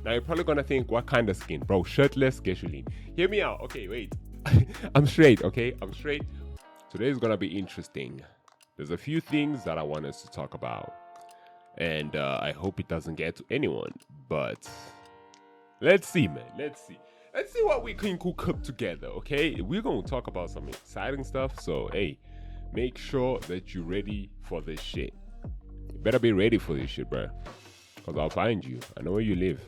Now you're probably gonna think, what kind of skin? Bro, shirtless Geshuline. Hear me out. Okay, wait. I'm straight, okay? I'm straight. Today is gonna be interesting. There's a few things that I want us to talk about. And I hope it doesn't get to anyone. But let's see, man. Let's see what we can cook up together, okay? We're gonna talk about some exciting stuff. So hey, make sure that you're ready for this shit. You better be ready for this shit, bruh. Cause I'll find you. I know where you live.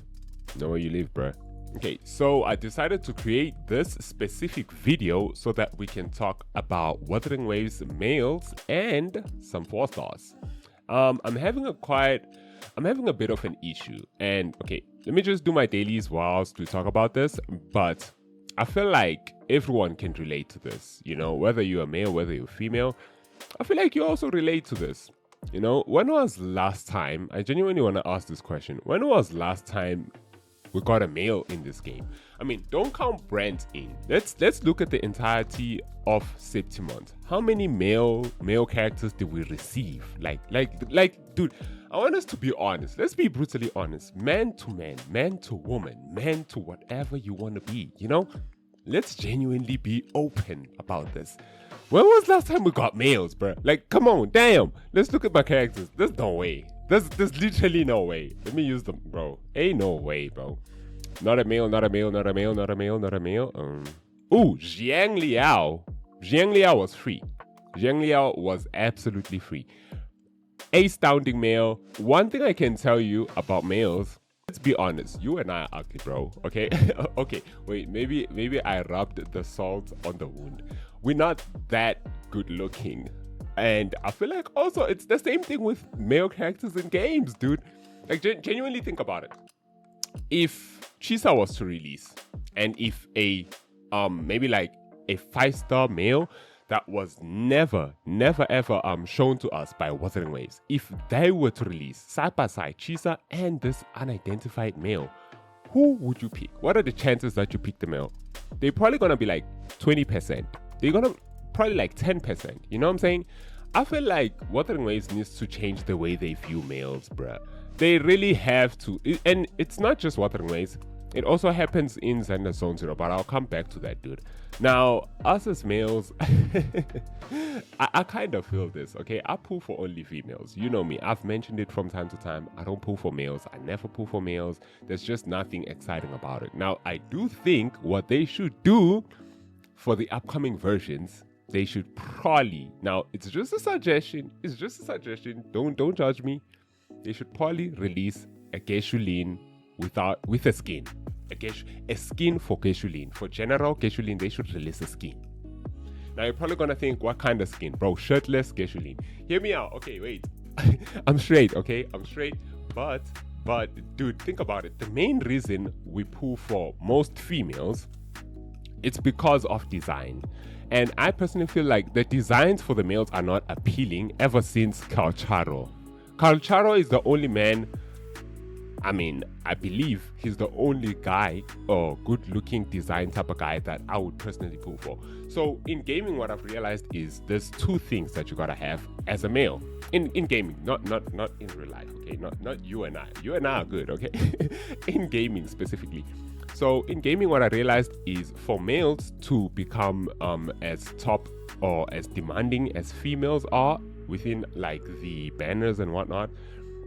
Bruh. Okay, so I decided to create this specific video so that we can talk about Wuthering Waves males and some 4-stars. I'm having a bit of an issue, and okay, let me just do my dailies whilst we talk about this. But I feel like everyone can relate to this, you know, whether you're a male, whether you're female. I feel like you also relate to this. You know, when was last time, I genuinely want to ask this question, when was last time we got a male in this game? I mean, don't count Brent in. Let's look at the entirety of Septimont. How many male characters did we receive? Like, dude, I want us to be honest. Let's be brutally honest. Man to man, man to woman, man to whatever you want to be, you know? Let's genuinely be open about this. When was last time we got males, bro? Like, come on, damn. Let's look at my characters. There's no way. There's literally no way. Let me use them, bro. Ain't no way, bro. Not a male, not a male, not a male, not a male, not a male. Ooh, Jiang Liao. Jiang Liao was free. Jiang Liao was absolutely free. Astounding male. One thing I can tell you about males, let's be honest, you and I are ugly, bro. Okay? Okay, wait, maybe I rubbed the salt on the wound. We're not that good looking. And I feel like also it's the same thing with male characters in games, dude. Like, genuinely think about it. If Chisa was to release, and if a maybe like a 5-star male that was never ever shown to us by Wuthering Waves, if they were to release side by side Chisa and this unidentified male, who would you pick? What are the chances that you pick the male? They're probably gonna be like 20%. They're gonna probably like 10%. You know what I'm saying? I feel like Wuthering Waves needs to change the way they view males, bruh. They really have to. And it's not just Wuthering Waves. It also happens in Xander Zone Zero, but I'll come back to that, dude. Now, us as males, I kind of feel this, okay? I pull for only females. You know me. I've mentioned it from time to time. I don't pull for males. I never pull for males. There's just nothing exciting about it. Now, I do think what they should do for the upcoming versions, they should probably, now it's just a suggestion, don't judge me. They should probably release a Geshuline with a skin. A skin for Geshuline. For general Geshuline, they should release a skin. Now you're probably gonna think, what kind of skin? Bro, shirtless Geshuline. Hear me out. Okay, wait. I'm straight, okay? I'm straight. But dude, think about it. The main reason we pull for most females, it's because of design. And I personally feel like the designs for the males are not appealing ever since Calcharo. Calcharo is the only man, I mean, I believe he's the only guy or good looking design type of guy that I would personally pull for. So in gaming, what I've realized is there's 2 things that you gotta have as a male. In gaming, not in real life, okay? Not you and I. You and I are good, okay? In gaming specifically. So in gaming, what I realized is for males to become as top or as demanding as females are within like the banners and whatnot,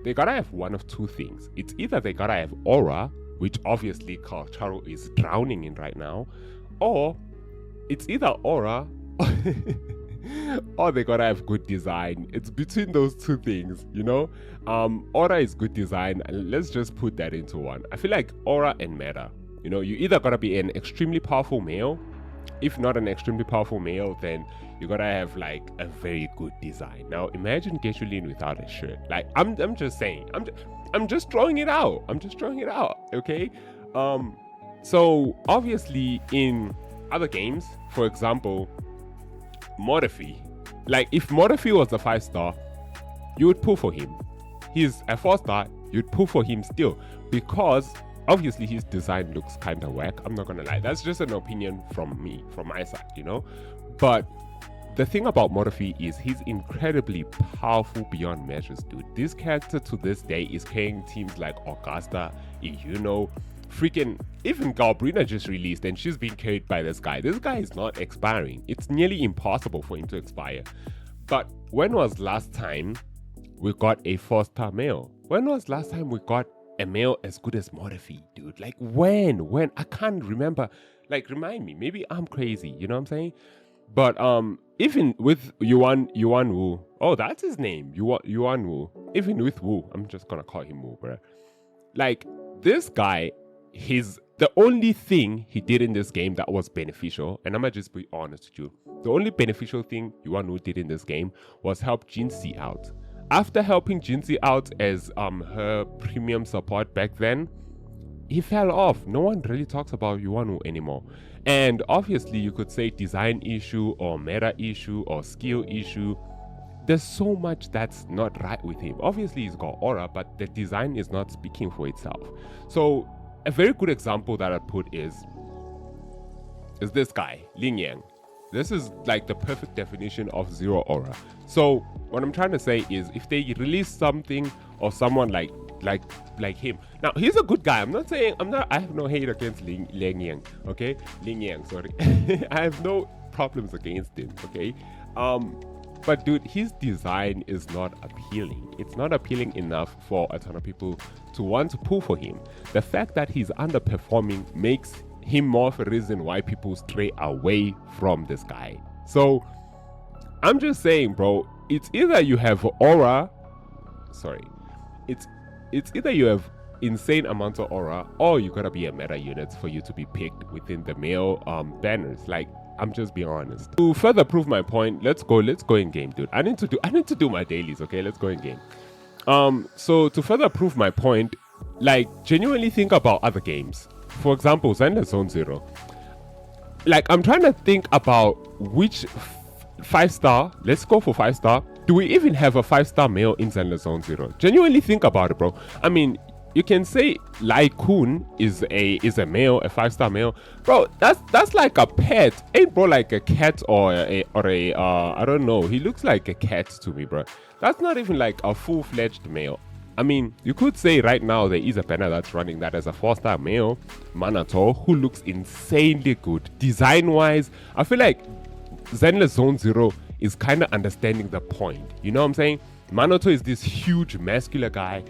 they gotta have one of 2 things. It's either they gotta have aura, which obviously Calcharo is drowning in right now, or it's either aura or they gotta have good design. It's between those 2 things, you know? Aura is good design, and let's just put that into one. I feel like aura and meta. You know, you either gotta be an extremely powerful male. If not an extremely powerful male, then you gotta have like a very good design. Now imagine Geshuline without a shirt. Like I'm just saying. I'm just throwing it out. Okay. So obviously in other games, for example, Morphe. Like if Morphe was a 5-star, you would pull for him. He's a 4-star, you'd pull for him still, because obviously his design looks kind of whack. I'm not gonna lie. That's just an opinion from me, from my side, you know. But the thing about Morphe is he's incredibly powerful beyond measures, dude. This character to this day is carrying teams like Augusta, freaking even Galbrina just released and she's being carried by this guy. This guy is not expiring. It's nearly impossible for him to expire. But when was last time we got a 4-star male? When was last time we got a male as good as Morphe, dude? Like when? I can't remember. Like remind me. Maybe I'm crazy, you know what I'm saying? But even with Yuan Wu, oh, that's his name, Yuan Wu. Even with Wu, I'm just gonna call him Wu, bro. Like this guy, the only thing he did in this game that was beneficial, and I'm gonna just be honest with you, the only beneficial thing Yuan Wu did in this game was help Jinxie out. After helping Jinxie out as her premium support back then, he fell off. No one really talks about Yuan Wu anymore. And obviously you could say design issue or meta issue or skill issue. There's so much that's not right with him. Obviously he's got aura, but the design is not speaking for itself. So a very good example that I put is this guy, Ling Yang. This is like the perfect definition of zero aura. So what I'm trying to say is if they release something or someone like him. Now he's a good guy. I have no hate against Ling Yang, okay? Ling Yang, sorry. I have no problems against him, okay? But dude, his design is not appealing. It's not appealing enough for a ton of people to want to pull for him. The fact that he's underperforming makes him more of a reason why people stray away from this guy. So I'm just saying, bro, it's either you have aura, it's either you have insane amounts of aura or you gotta be a meta unit for you to be picked within the male banners. Like, I'm just being honest. To further prove my point, let's go in game, dude. I need to do my dailies, okay? Let's go in game. So to further prove my point, like genuinely think about other games. For example, Zenless Zone Zero. Like, I'm trying to think about which 5-star, let's go for 5-star. Do we even have a 5-star male in Zenless Zone Zero? Genuinely think about it, bro. I mean, you can say Lai Kun is a male, a 5-star male. Bro, that's like a pet. Ain't bro like a cat or a I don't know. He looks like a cat to me, bro. That's not even like a full-fledged male. I mean, you could say right now there is a banner that's running that as a 4-star male, Manato, who looks insanely good. Design-wise, I feel like Zenless Zone Zero is kind of understanding the point. You know what I'm saying? Manato is this huge muscular guy,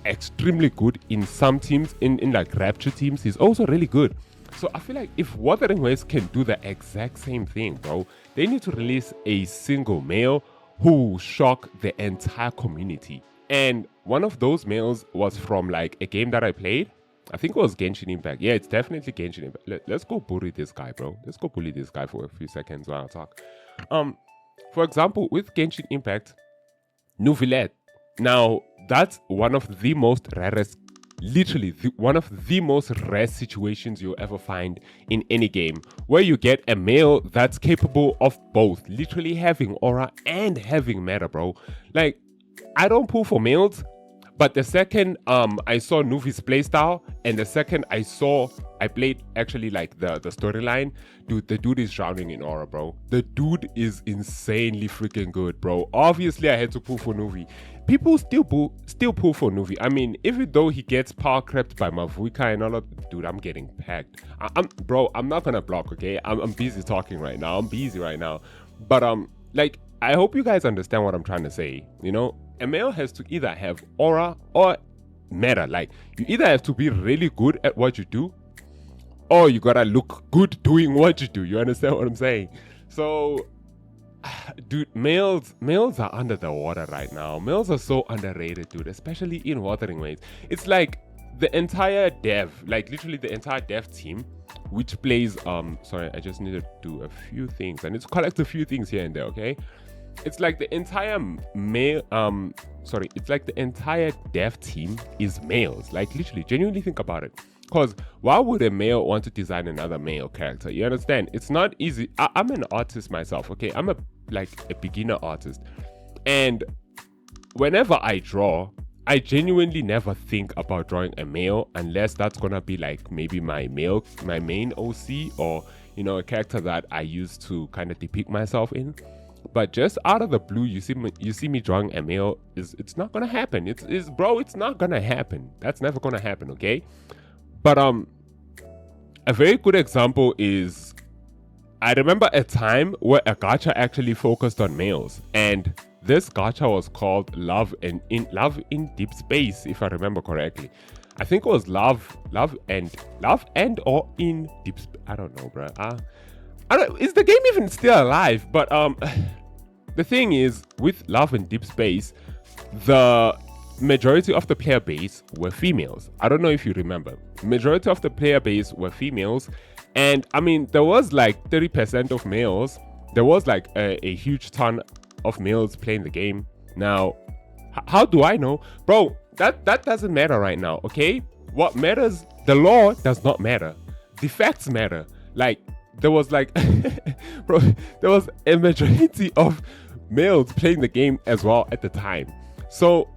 extremely good in some teams, in like Rapture teams. He's also really good. So I feel like if Wuthering Waves can do the exact same thing, bro, they need to release a single male who will shock the entire community. And one of those males was from like a game that I played. I think it was Genshin Impact. Yeah, it's definitely Genshin Impact. Let's go bully this guy, bro. Let's go bully this guy for a few seconds while I talk. For example, with Genshin Impact, Nuvilette. Now, that's one of the most rarest, literally one of the most rare situations you'll ever find in any game, where you get a male that's capable of both, literally having aura and having meta, bro. Like, I don't pull for males, but the second I saw Nuvi's playstyle, and the second I played actually like the storyline, dude, the dude is drowning in aura, bro. The dude is insanely freaking good, bro. Obviously, I had to pull for Nuvi. People still pull for Nuvi. I mean, even though he gets power crept by Mavuika and all of, dude, I'm getting packed. I'm not gonna block, okay? I'm busy talking right now. I'm busy right now. But like, I hope you guys understand what I'm trying to say. You know, a male has to either have aura or meta. Like, you either have to be really good at what you do, or you gotta look good doing what you do. You understand what I'm saying? So, dude, males are under the water right now. Males are so underrated, dude, especially in Wuthering Waves. It's like the entire dev, like literally the entire dev team, which plays sorry, I just need to do a few things. I need to collect a few things here and there, okay? It's like the entire it's like the entire dev team is males. Like, literally, genuinely think about it. Because why would a male want to design another male character? You understand? It's not easy. I'm an artist myself, okay? I'm a beginner artist. And whenever I draw, I genuinely never think about drawing a male unless that's gonna be like maybe my main OC, or a character that I used to kind of depict myself in. But just out of the blue, you see me drawing a male. It's not gonna happen. It's bro, it's not gonna happen. That's never gonna happen, okay? But a very good example is, I remember a time where a gacha actually focused on males, and this gacha was called Love in Deep Space, if I remember correctly. I think it was Love and or in Deep Space. I don't know, bro. Is the game even still alive? But the thing is, with Love in Deep Space, the majority of the player base were females. I don't know if you remember. Majority of the player base were females, and I mean, there was like 30% of males. There was like a huge ton of males playing the game. Now, how do I know, bro? That doesn't matter right now, okay? What matters? The law does not matter. The facts matter. Like, there was like, bro, there was a majority of males playing the game as well at the time. So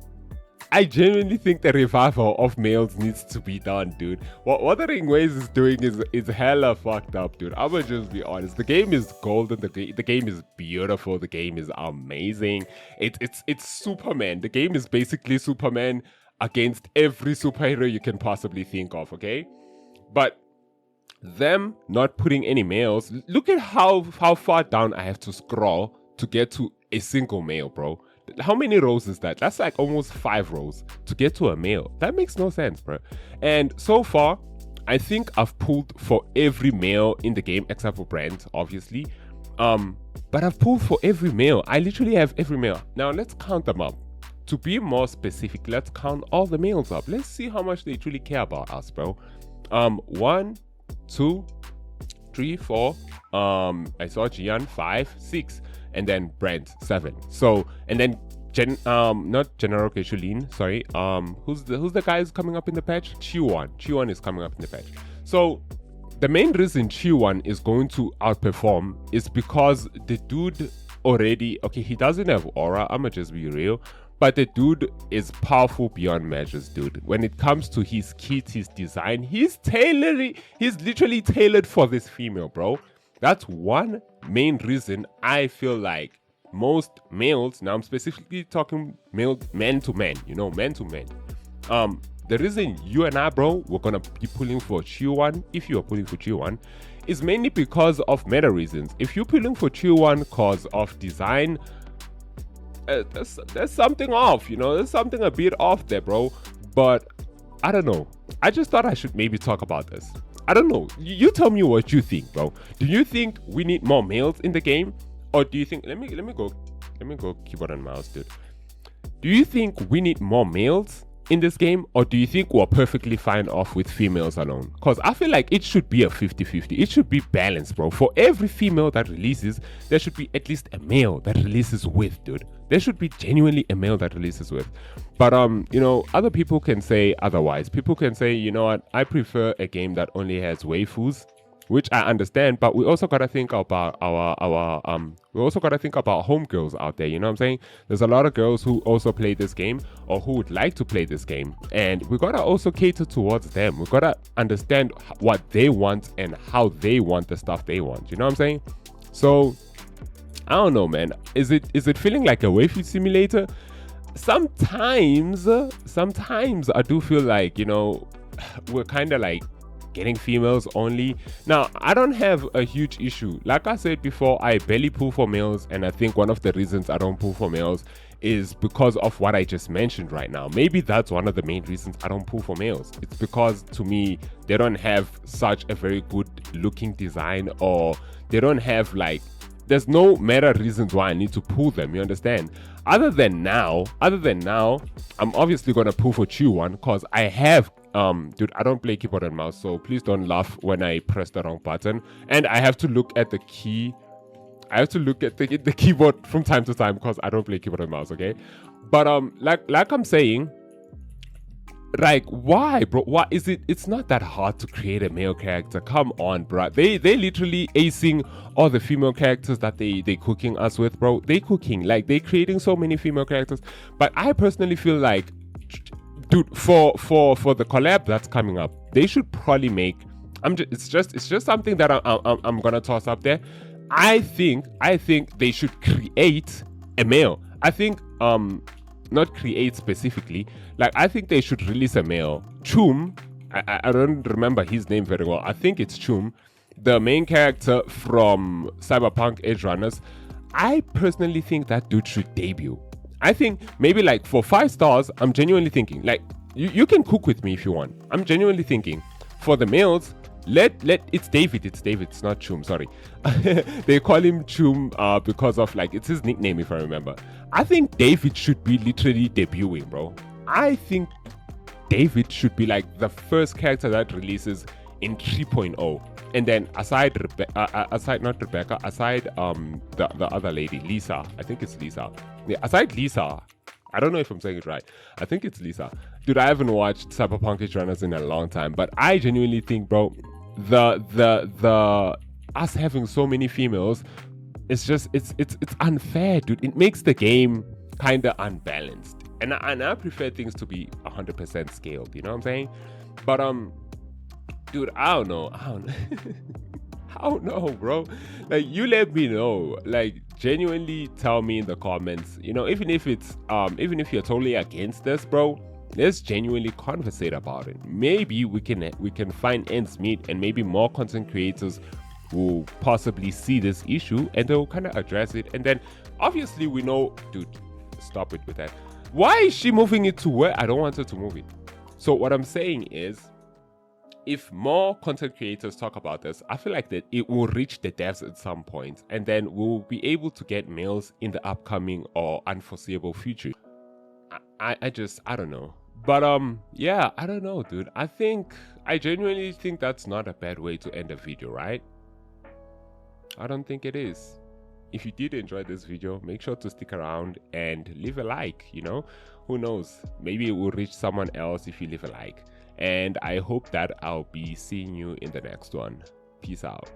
I genuinely think the revival of males needs to be done, dude. What Wuthering Waves is doing is hella fucked up, dude. I'ma just be honest. The game is golden. The game is beautiful. The game is amazing. It's Superman. The game is basically Superman against every superhero you can possibly think of, okay? But them not putting any males, look at how far down I have to scroll to get to a single male, bro. How many rows is that? That's like almost 5 rows to get to a male. That makes no sense, bro. And so far, I think I've pulled for every male in the game except for Brent, obviously. But I've pulled for every male. I literally have every male. Now let's count them up. To be more specific, let's count all the males up. Let's see how much they truly care about us, bro. 1, 2, 3, 4. I saw Gian 5, 6. And then Brent 7. So, and then not General Keshuline, sorry. Who's the guy who's coming up in the patch? Chiwon is coming up in the patch. So the main reason Chiwon is going to outperform is because the dude already, okay, he doesn't have aura, I'ma just be real, but the dude is powerful beyond measures, dude. When it comes to his kit, his design, he's literally tailored for this female, bro. That's one main reason I feel like most males, now I'm specifically talking men to men, men to men. The reason you and I, bro, we're gonna be pulling for Chiwon, if you are pulling for Chiwon, is mainly because of meta reasons. If you're pulling for Chiwon because of design, there's something off, there's something a bit off there, bro. But I don't know. I just thought I should maybe talk about this. I don't know. You tell me what you think, bro. Do you think we need more males in the game, or do you think? Let me go keyboard and mouse, dude. Do you think we need more males in this game, or do you think we're perfectly fine off with females alone? Because I feel like it should be a 50-50. It should be balanced, bro. For every female that releases, there should be at least a male that releases with, dude. There should be genuinely a male that releases with. But other people can say otherwise. People can say, you know what, I prefer a game that only has waifus, which I understand, but we also gotta think about we also gotta think about homegirls out there, you know what I'm saying? There's a lot of girls who also play this game or who would like to play this game, and we gotta also cater towards them. We gotta understand what they want and how they want the stuff they want, you know what I'm saying? So I don't know, man. Is it feeling like a waifu simulator? Sometimes I do feel like, we're kind of like getting females only. Now, I don't have a huge issue. Like I said before, I barely pull for males, and I think one of the reasons I don't pull for males is because of what I just mentioned right now. Maybe that's one of the main reasons I don't pull for males. It's because, to me, they don't have such a very good looking design, or they don't have like, there's no meta reasons why I need to pull them, you understand? Other than now, I'm obviously gonna pull for Chiwon because I have dude, I don't play keyboard and mouse, so please don't laugh when I press the wrong button. And I have to look at the key. I have to look at the keyboard from time to time because I don't play keyboard and mouse, okay? But like I'm saying, like, why, bro? Why is it? It's not that hard to create a male character. Come on, bro. They literally acing all the female characters that they cooking us with, bro. They creating so many female characters. But I personally feel like, dude, for the collab that's coming up, they should probably make it's just something that I'm gonna toss up there. I think they should create a male. I think not create specifically. Like I think they should release a male. Chum, I don't remember his name very well. I think it's Chum, the main character from Cyberpunk Edge Runners. I personally think that dude should debut. I think maybe like for 5 stars, I'm genuinely thinking, like, you can cook with me if you want. I'm genuinely thinking for the males, it's David. It's not Chum, sorry. They call him Chum because of like it's his nickname if I remember. I think David should be literally debuting, bro. I think David should be like the first character that releases in 3.0. And then aside the other lady, Lisa. I think it's Lisa. Yeah, aside Lisa, I don't know if I'm saying it right. I think it's Lisa. Dude, I haven't watched Cyberpunk Edge Runners in a long time, but I genuinely think, bro, the us having so many females, it's unfair, dude. It makes the game kind of unbalanced. And I prefer things to be 100% scaled, you know what I'm saying? But dude, I don't know. I don't know, bro. Like, you let me know. Like, genuinely tell me in the comments. You know, even if you're totally against this, bro, let's genuinely conversate about it. Maybe we can find ends meet, and maybe more content creators will possibly see this issue and they'll kind of address it. And then, obviously, we know, dude, stop it with that. Why is she moving it to where I don't want her to move it? So what I'm saying is, if more content creators talk about this, I feel like that it will reach the devs at some point, and then we'll be able to get males in the upcoming or unforeseeable future. I don't know. But yeah, I don't know, dude. I genuinely think that's not a bad way to end a video, right? I don't think it is. If you did enjoy this video, make sure to stick around and leave a like, you know? Who knows? Maybe it will reach someone else if you leave a like. And I hope that I'll be seeing you in the next one. Peace out.